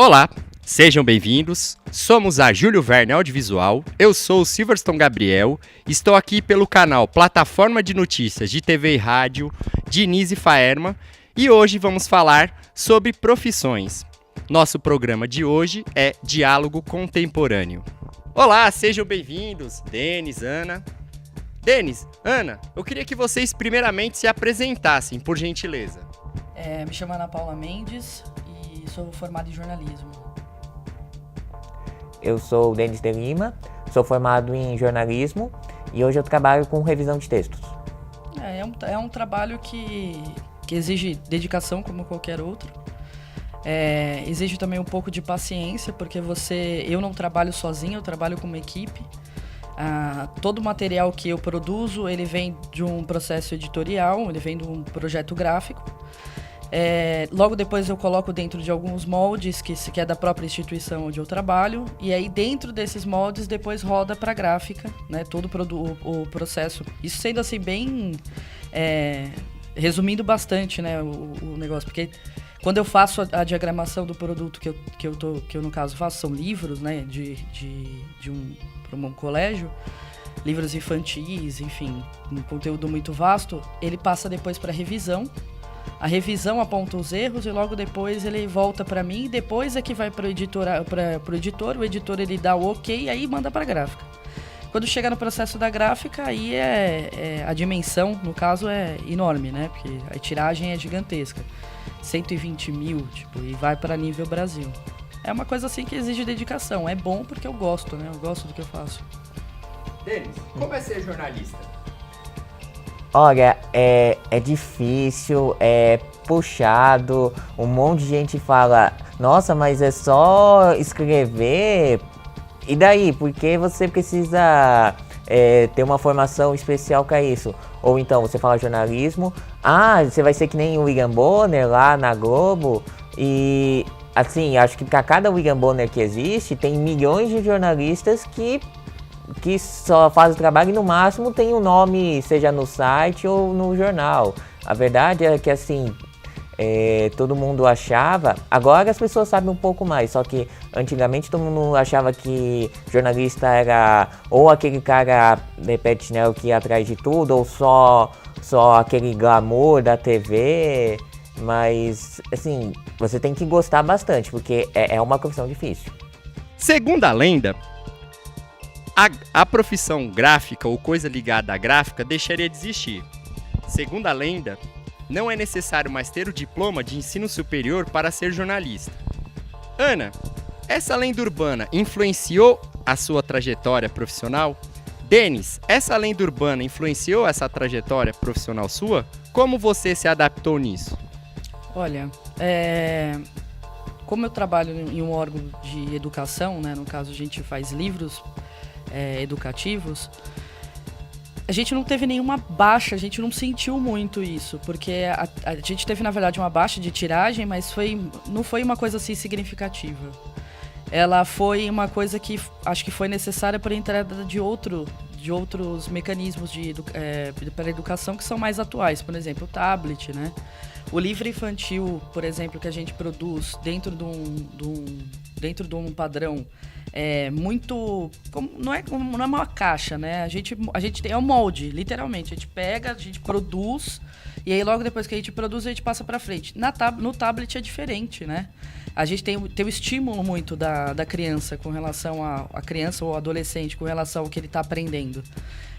Olá, sejam bem-vindos. Somos a Júlio Verne Audiovisual. Eu sou o Silverstone Gabriel. Estou aqui pelo canal Plataforma de Notícias de TV e Rádio, Diniz e Faerma. E hoje vamos falar sobre profissões. Nosso programa de hoje é Diálogo Contemporâneo. Olá, sejam bem-vindos, Denis, Ana. Denis, Ana, eu queria que vocês primeiramente se apresentassem, por gentileza. Me chamo Ana Paula Mendes e sou formado em jornalismo. Eu sou o Denis de Lima, sou formado em jornalismo e hoje eu trabalho com revisão de textos. É um trabalho que exige dedicação como qualquer outro. Exige também um pouco de paciência, porque eu não trabalho sozinho, eu trabalho com uma equipe. Todo o material que eu produzo, ele vem de um processo editorial, ele vem de um projeto gráfico. Logo depois eu coloco dentro de alguns moldes que é da própria instituição onde eu trabalho, e aí dentro desses moldes depois roda para a gráfica, né, todo o processo. Isso sendo assim bem... resumindo bastante, né, o negócio, porque quando eu faço a diagramação do produto que eu no caso faço, são livros, né, para um colégio, livros infantis, enfim, um conteúdo muito vasto, ele passa depois para revisão. A revisão aponta os erros e logo depois ele volta para mim, e depois é que vai para o editor, o editor ele dá o ok e aí manda para a gráfica. Quando chega no processo da gráfica, aí a dimensão, no caso, é enorme, né? Porque a tiragem é gigantesca. 120 mil, e vai para nível Brasil. É uma coisa assim que exige dedicação. É bom porque eu gosto, né? Eu gosto do que eu faço. Denis, como é ser jornalista? Olha, é difícil, é puxado, um monte de gente fala, nossa, mas é só escrever. E daí? Por que você precisa ter uma formação especial para isso? Ou então, você fala jornalismo, você vai ser que nem o William Bonner lá na Globo. E, assim, acho que para cada William Bonner que existe, tem milhões de jornalistas que só fazem o trabalho e no máximo tem um nome, seja no site ou no jornal. A verdade é que, assim... todo mundo achava, agora as pessoas sabem um pouco mais, só que antigamente todo mundo achava que jornalista era ou aquele cara repete chinelo que ia atrás de tudo, ou só aquele glamour da TV, mas assim, você tem que gostar bastante, porque é uma profissão difícil. Segundo a lenda, a profissão gráfica ou coisa ligada à gráfica deixaria de existir. Segundo a lenda, não é necessário mais ter o diploma de ensino superior para ser jornalista. Ana, essa lenda urbana influenciou a sua trajetória profissional? Denis, essa lenda urbana influenciou essa trajetória profissional sua? Como você se adaptou nisso? Olha, como eu trabalho em um órgão de educação, né, no caso a gente faz livros educativos, a gente não teve nenhuma baixa, a gente não sentiu muito isso, porque a gente teve, na verdade, uma baixa de tiragem, mas não foi uma coisa assim significativa. Ela foi uma coisa que acho que foi necessária para a entrada de outros mecanismos para a educação que são mais atuais, por exemplo, o tablet, né? O livro infantil, por exemplo, que a gente produz dentro de um padrão muito... Não é uma caixa, né? A gente tem um molde, literalmente. A gente pega, a gente produz, e aí logo depois que a gente produz, a gente passa para frente. No tablet é diferente, né? A gente tem o estímulo muito da criança com relação a criança ou adolescente, com relação ao que ele está aprendendo.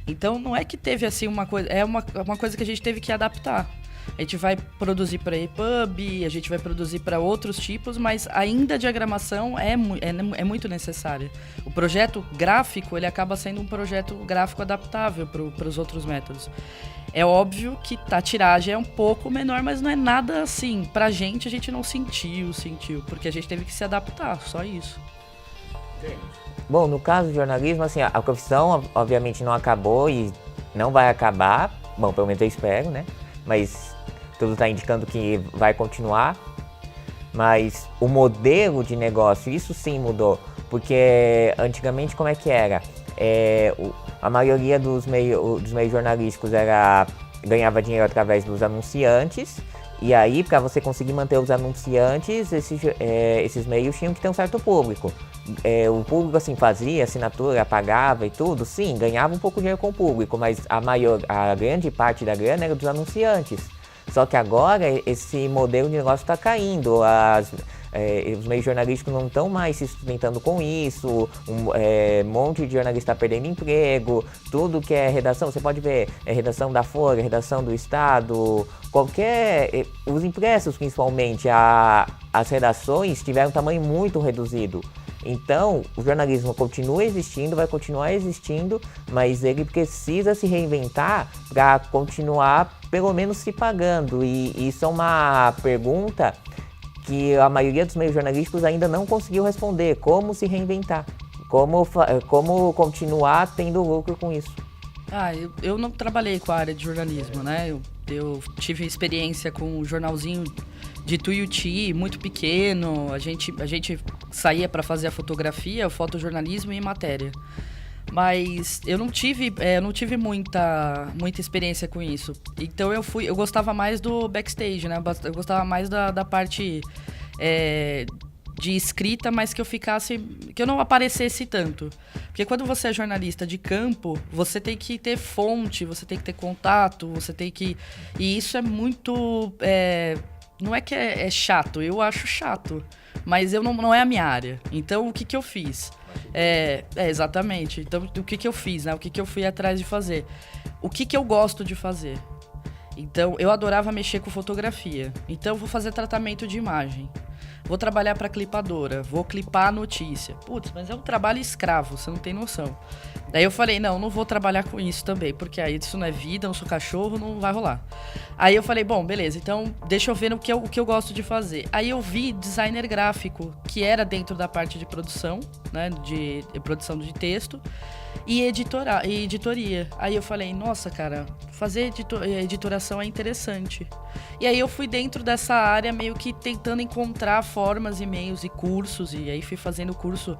Então, não é que teve assim uma coisa... É uma coisa que a gente teve que adaptar. A gente vai produzir para EPUB, a gente vai produzir para outros tipos, mas ainda a diagramação é muito necessária. O projeto gráfico, ele acaba sendo um projeto gráfico adaptável para os outros métodos. É óbvio que a tiragem é um pouco menor, mas não é nada assim. Pra gente, a gente não sentiu, porque a gente teve que se adaptar, só isso. Bom, no caso do jornalismo, assim, a profissão obviamente não acabou e não vai acabar. Bom, pelo menos eu espero, né? Mas tudo está indicando que vai continuar. Mas o modelo de negócio, isso sim mudou. Porque antigamente como é que era? A maioria dos meios jornalísticos ganhava dinheiro através dos anunciantes E aí, para você conseguir manter os anunciantes, esses meios tinham que ter um certo público. O público, assim, fazia assinatura, pagava e tudo, sim, ganhava um pouco de dinheiro com o público, mas a grande parte da grana era dos anunciantes. Só que agora esse modelo de negócio está caindo, os meios jornalísticos não estão mais se sustentando com isso, um monte de jornalista está perdendo emprego, tudo que é redação, você pode ver, redação da Folha, redação do Estado, os impressos principalmente, as redações tiveram um tamanho muito reduzido. Então, o jornalismo continua existindo, vai continuar existindo, mas ele precisa se reinventar para continuar, pelo menos, se pagando. E isso é uma pergunta que a maioria dos meios jornalísticos ainda não conseguiu responder. Como se reinventar? Como continuar tendo lucro com isso? Eu não trabalhei com a área de jornalismo, né? Eu tive experiência com um jornalzinho de Tuiuti, muito pequeno. A gente saía para fazer a fotografia, o fotojornalismo e matéria. Mas eu não tive muita experiência com isso. Então eu gostava mais do backstage, né? Eu gostava mais da parte de escrita, mas que eu não aparecesse tanto. Porque quando você é jornalista de campo, você tem que ter fonte, você tem que ter contato, e isso é muito... não é que é chato, eu acho chato, mas não é a minha área. Então, o que eu fiz? Exatamente. Então, o que eu fiz, né? O que eu fui atrás de fazer? O que eu gosto de fazer? Então, eu adorava mexer com fotografia. Então, eu vou fazer tratamento de imagem. Vou trabalhar para clipadora, vou clipar a notícia. Putz, mas é um trabalho escravo, você não tem noção. Daí eu falei, não vou trabalhar com isso também, porque aí isso não é vida, eu não sou cachorro, não vai rolar. Aí eu falei, bom, beleza, então deixa eu ver o que eu gosto de fazer. Aí eu vi designer gráfico, que era dentro da parte de produção, né, de produção de texto, e editoria. Aí eu falei, nossa, cara, fazer editoração é interessante. E aí eu fui dentro dessa área meio que tentando encontrar formas e meios e cursos, e aí fui fazendo cursos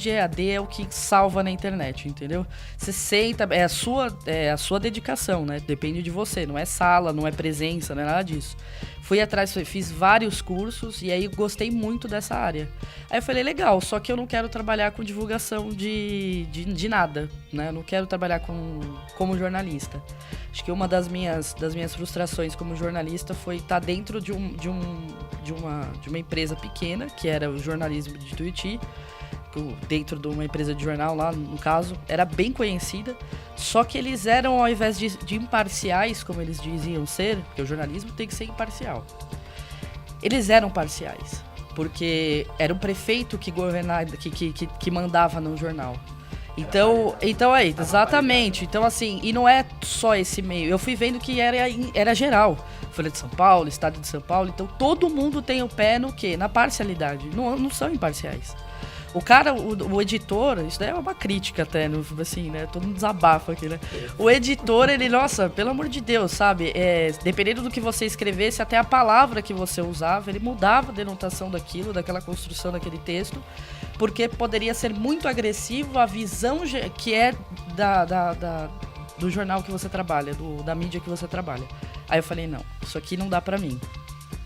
de EAD é o que salva na internet, entendeu? Você senta, é a sua dedicação, né? Depende de você, não é sala, não é presença, não é nada disso. Fui atrás, fiz vários cursos e aí gostei muito dessa área. Aí eu falei, legal, só que eu não quero trabalhar com divulgação de nada, né? Eu não quero trabalhar como jornalista. Acho que uma das minhas frustrações como jornalista foi estar dentro de uma empresa pequena, que era o jornalismo de Tuiuti, dentro de uma empresa de jornal lá, no caso, era bem conhecida, só que eles eram, ao invés de imparciais, como eles diziam ser, porque o jornalismo tem que ser imparcial, eles eram parciais, porque era o prefeito que governava, que mandava no jornal. Então exatamente. Então, assim, e não é só esse meio. Eu fui vendo que era geral. Folha de São Paulo, Estado de São Paulo. Então, todo mundo tem o pé no quê? Na parcialidade. Não são imparciais. O cara, o editor, isso daí é uma crítica até, assim, né? Todo mundo desabafa aqui, né? O editor, ele, nossa, pelo amor de Deus, sabe? Dependendo do que você escrevesse, até a palavra que você usava, ele mudava a denotação daquela construção daquele texto, porque poderia ser muito agressivo a visão que é do jornal que você trabalha, da mídia que você trabalha. Aí eu falei, não, isso aqui não dá pra mim.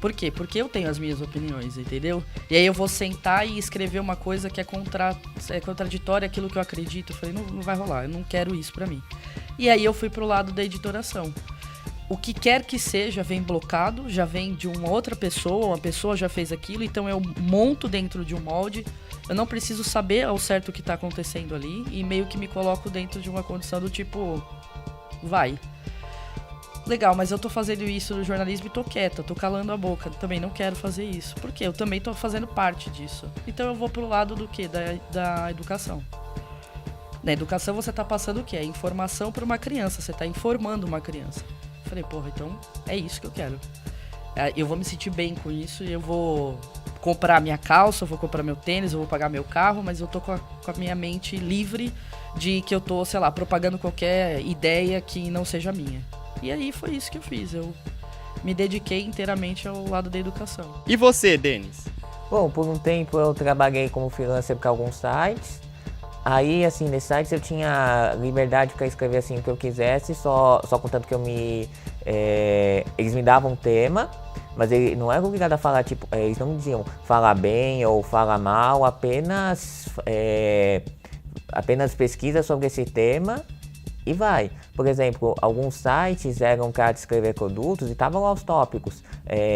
Por quê? Porque eu tenho as minhas opiniões, entendeu? E aí eu vou sentar e escrever uma coisa que é contraditória àquilo que eu acredito. Eu falei, não vai rolar, eu não quero isso pra mim. E aí eu fui pro lado da editoração. O que quer que seja vem blocado, já vem de uma outra pessoa, uma pessoa já fez aquilo, então eu monto dentro de um molde. Eu não preciso saber ao certo o que tá acontecendo ali e meio que me coloco dentro de uma condição do tipo, vai. Legal, mas eu tô fazendo isso no jornalismo e tô quieta, tô calando a boca. Também não quero fazer isso. Por quê? Eu também tô fazendo parte disso. Então eu vou pro lado do quê? Da educação. Na educação você tá passando o quê? É informação para uma criança. Você tá informando uma criança. Eu falei, porra, então é isso que eu quero. Eu vou me sentir bem com isso e eu vou comprar minha calça, eu vou comprar meu tênis, eu vou pagar meu carro, mas eu tô com a minha mente livre de que eu tô, sei lá, propagando qualquer ideia que não seja minha. E aí foi isso que eu fiz, eu me dediquei inteiramente ao lado da educação. E você, Denis? Bom, por um tempo eu trabalhei como freelancer para alguns sites. Aí, assim, nesses sites eu tinha liberdade para escrever assim o que eu quisesse, só contanto que eu me eles me davam um tema, mas ele não era obrigado a falar, tipo, eles não me diziam falar bem ou falar mal, apenas pesquisa sobre esse tema e vai. Por exemplo, alguns sites eram para descrever produtos e estavam lá os tópicos.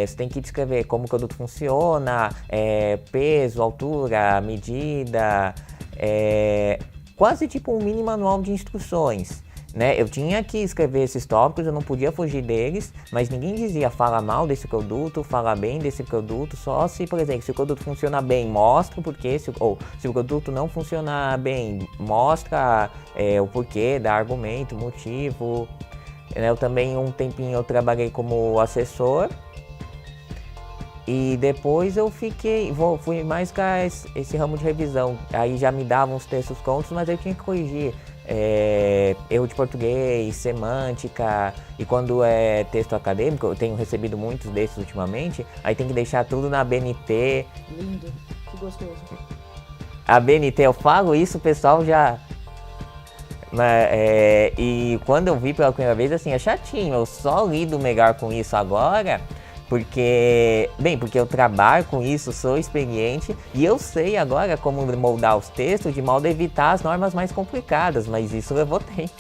Você tem que descrever como o produto funciona, peso, altura, medida, quase tipo um mini manual de instruções. Né? Eu tinha que escrever esses tópicos, eu não podia fugir deles, mas ninguém dizia fala mal desse produto, fala bem desse produto, só se, por exemplo, se o produto funciona bem, mostra o porquê, ou se o produto não funciona bem, mostra o porquê, dá argumento, motivo. Eu também, um tempinho, eu trabalhei como assessor, e depois eu fui mais com esse ramo de revisão, aí já me davam os textos prontos, mas eu tinha que corrigir. Erro de português, semântica, e quando é texto acadêmico, eu tenho recebido muitos desses ultimamente, aí tem que deixar tudo na BNT. Lindo, que gostoso. A BNT, eu falo isso, o pessoal já... e quando eu vi pela primeira vez, assim, é chatinho, eu só lido melhor com isso agora, porque eu trabalho com isso, sou experiente e eu sei agora como moldar os textos de modo a evitar as normas mais complicadas, mas isso levou tempo.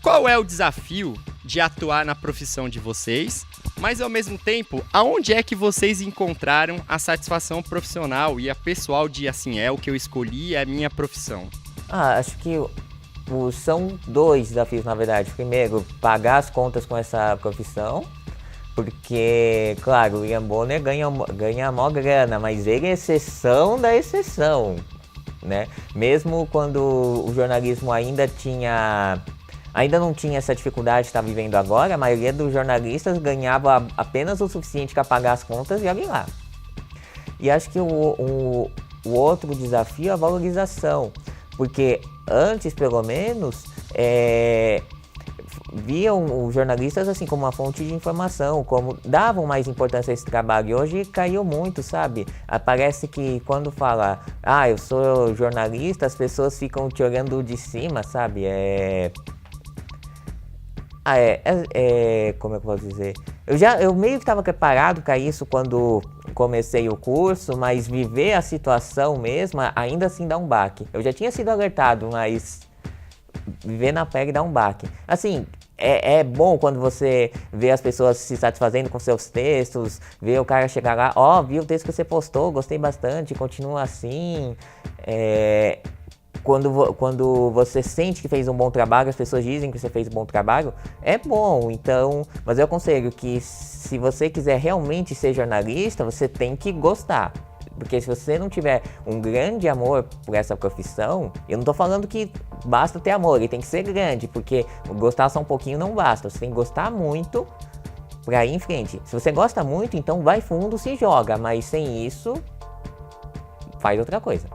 Qual é o desafio de atuar na profissão de vocês, mas ao mesmo tempo, aonde é que vocês encontraram a satisfação profissional e a pessoal de, assim, é o que eu escolhi, é a minha profissão? Acho que são dois desafios, na verdade. Primeiro, pagar as contas com essa profissão. Porque, claro, o William Bonner ganha a maior grana, mas ele é exceção da exceção, né? Mesmo quando o jornalismo ainda não tinha essa dificuldade que está vivendo agora, a maioria dos jornalistas ganhava apenas o suficiente para pagar as contas e olha lá. E acho que o outro desafio é a valorização, porque antes, pelo menos, viam os jornalistas assim como uma fonte de informação, como davam mais importância a esse trabalho, e hoje caiu muito, sabe? Parece que quando fala, eu sou jornalista, as pessoas ficam te olhando de cima, sabe? Como é que eu posso dizer? Eu meio que estava preparado para isso quando comecei o curso, mas viver a situação mesmo, ainda assim dá um baque. Eu já tinha sido alertado, mas viver na pele dá um baque. Assim, é bom quando você vê as pessoas se satisfazendo com seus textos, vê o cara chegar lá, vi o texto que você postou, gostei bastante, continua assim. Quando você sente que fez um bom trabalho, as pessoas dizem que você fez um bom trabalho, é bom. Então, mas eu aconselho que se você quiser realmente ser jornalista, você tem que gostar. Porque se você não tiver um grande amor por essa profissão, eu não tô falando que basta ter amor, ele tem que ser grande, porque gostar só um pouquinho não basta, você tem que gostar muito pra ir em frente. Se você gosta muito, então vai fundo, se joga, mas sem isso, faz outra coisa.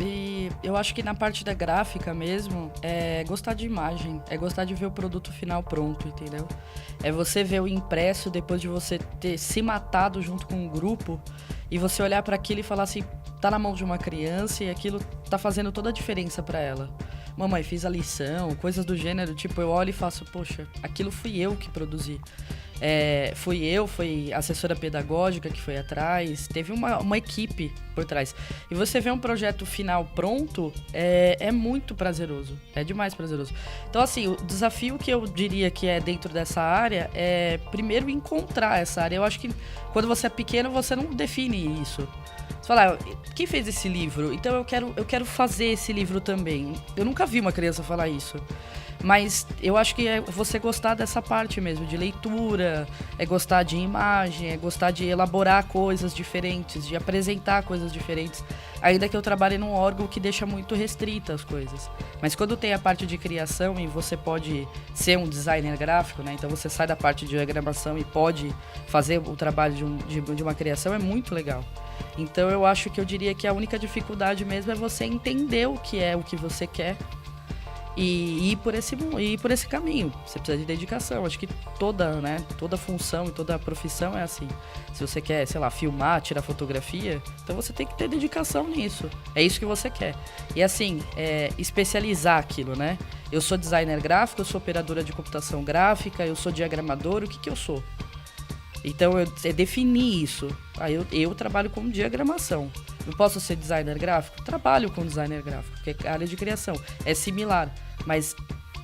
E eu acho que na parte da gráfica mesmo, é gostar de imagem, é gostar de ver o produto final pronto, entendeu? É você ver o impresso depois de você ter se matado junto com um grupo e você olhar para aquilo e falar assim, tá na mão de uma criança e aquilo tá fazendo toda a diferença para ela. Mamãe, fiz a lição, coisas do gênero, tipo, eu olho e faço, poxa, aquilo fui eu que produzi. Foi a assessora pedagógica que foi atrás, teve uma equipe por trás. E você vê um projeto final pronto, é muito prazeroso, é demais prazeroso. Então, assim, o desafio que eu diria que é dentro dessa área é, primeiro, encontrar essa área. Eu acho que quando você é pequeno, você não define isso. Você fala, quem fez esse livro? Então eu quero fazer esse livro também. Eu nunca vi uma criança falar isso. Mas eu acho que é você gostar dessa parte mesmo, de leitura, é gostar de imagem, é gostar de elaborar coisas diferentes, de apresentar coisas diferentes. Ainda que eu trabalhe num órgão que deixa muito restrita as coisas. Mas quando tem a parte de criação e você pode ser um designer gráfico, né? Então você sai da parte de diagramação e pode fazer o trabalho de uma criação, é muito legal. Então eu acho que eu diria que a única dificuldade mesmo é você entender o que você quer e ir por esse caminho. Você precisa de dedicação. Acho que toda função e toda profissão é assim. Se você quer, sei lá, filmar, tirar fotografia, então você tem que ter dedicação nisso. É isso que você quer. E assim, especializar aquilo, né? Eu sou designer gráfico, eu sou operadora de computação gráfica, eu sou diagramador, o que eu sou? Então, é definir isso. Eu trabalho com diagramação. Não posso ser designer gráfico? Trabalho com designer gráfico, porque a área de criação é similar. Mas,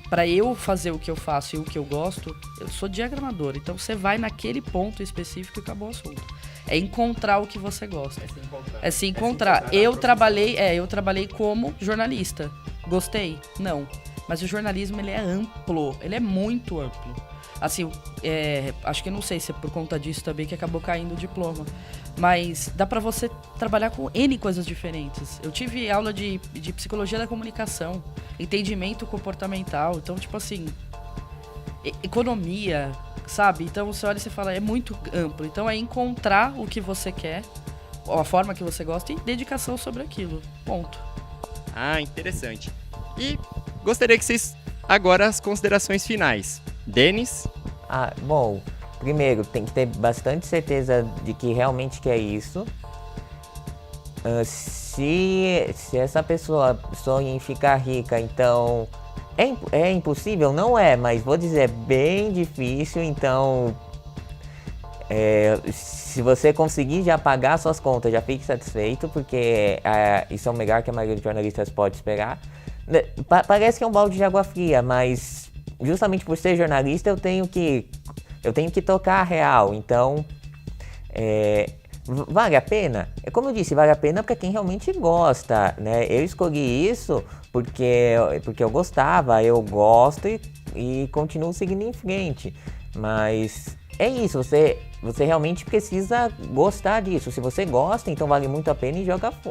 para eu fazer o que eu faço e o que eu gosto, eu sou diagramador. Então, você vai naquele ponto específico e acabou o assunto. É encontrar o que você gosta. É se encontrar. Eu trabalhei como jornalista. Gostei? Não. Mas o jornalismo, ele é amplo. Ele é muito amplo. Assim, acho que não sei se é por conta disso também que acabou caindo o diploma. Mas dá pra você trabalhar com N coisas diferentes. Eu tive aula de psicologia da comunicação, entendimento comportamental. Então, tipo assim, economia, sabe? Então você olha e você fala, é muito amplo. Então é encontrar o que você quer, a forma que você gosta e dedicação sobre aquilo. Ponto. Ah, interessante. E gostaria que vocês, agora, as considerações finais. Denis? Bom, primeiro, tem que ter bastante certeza de que realmente quer isso. Se essa pessoa sonha em ficar rica, então é impossível? Não é, mas vou dizer, é bem difícil. Então, se você conseguir já pagar suas contas, já fique satisfeito, porque isso é o melhor que a maioria dos jornalistas pode esperar. Parece que é um balde de água fria, mas justamente por ser jornalista eu tenho que tocar a real. Então, vale a pena? Como eu disse, vale a pena para quem realmente gosta, né? Eu escolhi isso porque eu gostava, eu gosto e continuo seguindo em frente. Mas é isso, você realmente precisa gostar disso. Se você gosta, então vale muito a pena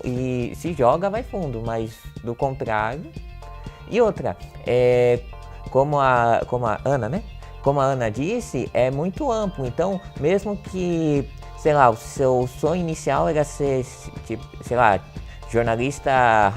e se joga, vai fundo. Mas do contrário... E outra, como a Ana, né? Como a Ana disse, é muito amplo. Então, mesmo que, sei lá, o seu sonho inicial era ser, tipo, sei lá, jornalista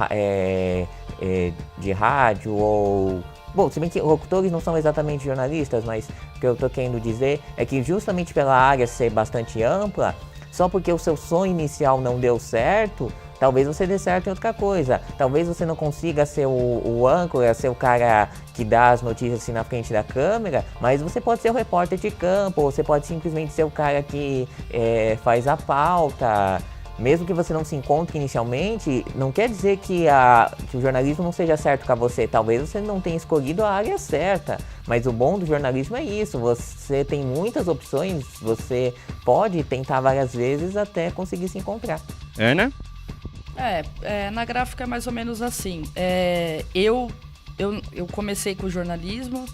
de rádio ou... Bom, se bem que locutores não são exatamente jornalistas, mas o que eu tô querendo dizer é que justamente pela área ser bastante ampla, só porque o seu sonho inicial não deu certo, talvez você dê certo em outra coisa. Talvez você não consiga ser o âncora, ser o cara que dá as notícias assim na frente da câmera, mas você pode ser o repórter de campo, ou você pode simplesmente ser o cara que faz a pauta. Mesmo que você não se encontre inicialmente, não quer dizer que o jornalismo não seja certo para você. Talvez você não tenha escolhido a área certa, mas o bom do jornalismo é isso. Você tem muitas opções, você pode tentar várias vezes até conseguir se encontrar. Ana? Na gráfica é mais ou menos assim. Eu comecei com o jornalismo,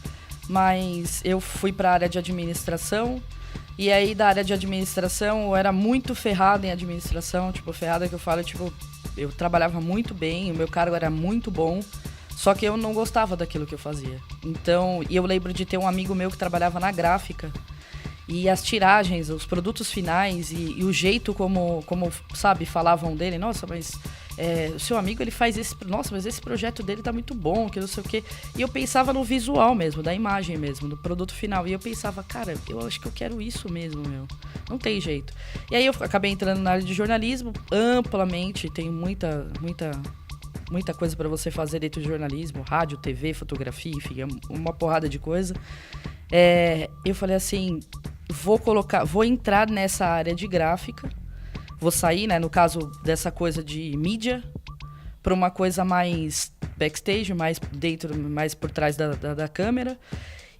mas eu fui para a área de administração. E aí, da área de administração, eu era muito ferrada em administração. Tipo, ferrada que eu falo, tipo, eu trabalhava muito bem, o meu cargo era muito bom, só que eu não gostava daquilo que eu fazia. Então, e eu lembro de ter um amigo meu que trabalhava na gráfica, e as tiragens, os produtos finais e o jeito como, sabe, falavam dele. Nossa, mas o seu amigo, ele faz esse... Nossa, mas esse projeto dele tá muito bom, que não sei o quê. E eu pensava no visual mesmo, da imagem mesmo, do produto final. E eu pensava, cara, eu acho que eu quero isso mesmo, meu. Não tem jeito. E aí eu acabei entrando na área de jornalismo, amplamente. Tem muita coisa para você fazer dentro de jornalismo. Rádio, TV, fotografia, enfim, uma porrada de coisa. Eu falei assim... Vou entrar nessa área de gráfica, vou sair, né, no caso dessa coisa de mídia, para uma coisa mais backstage, mais dentro, mais por trás da câmera,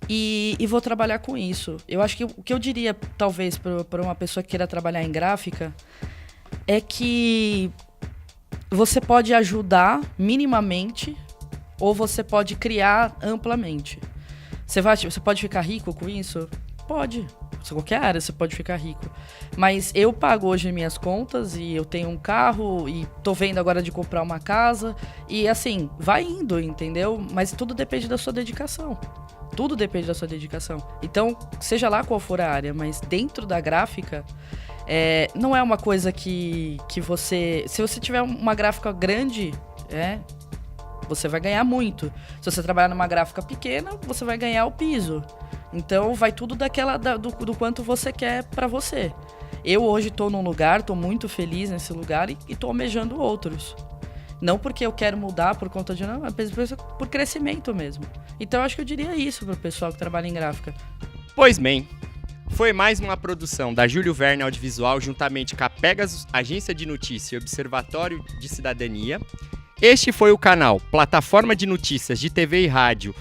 e vou trabalhar com isso. Eu acho que o que eu diria, talvez, para uma pessoa que queira trabalhar em gráfica, é que você pode ajudar minimamente, ou você pode criar amplamente. Você pode ficar rico com isso? Pode. Em qualquer área você pode ficar rico. Mas eu pago hoje minhas contas e eu tenho um carro e tô vendo agora de comprar uma casa. E assim, vai indo, entendeu? Mas tudo depende da sua dedicação. Tudo depende da sua dedicação. Então, seja lá qual for a área, mas dentro da gráfica, não é uma coisa que você... Se você tiver uma gráfica grande, você vai ganhar muito. Se você trabalhar numa gráfica pequena, você vai ganhar o piso. Então vai tudo do quanto você quer pra você. Eu hoje tô num lugar, tô muito feliz nesse lugar e tô almejando outros. Não porque eu quero mudar por conta de... Não, mas por crescimento mesmo. Então eu acho que eu diria isso pro pessoal que trabalha em gráfica. Pois bem, foi mais uma produção da Júlio Verne Audiovisual juntamente com a Pegasus, Agência de Notícia e Observatório de Cidadania. Este foi o canal Plataforma de Notícias de TV e Rádio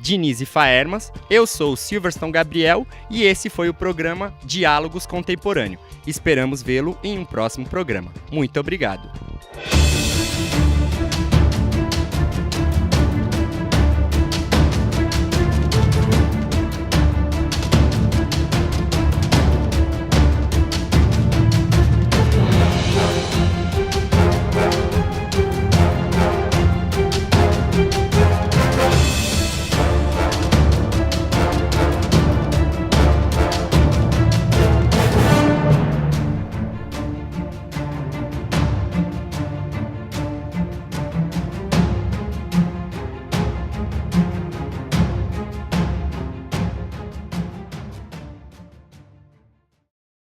de Nise Faermas. Eu sou o Silverstone Gabriel e esse foi o programa Diálogos Contemporâneo. Esperamos vê-lo em um próximo programa. Muito obrigado.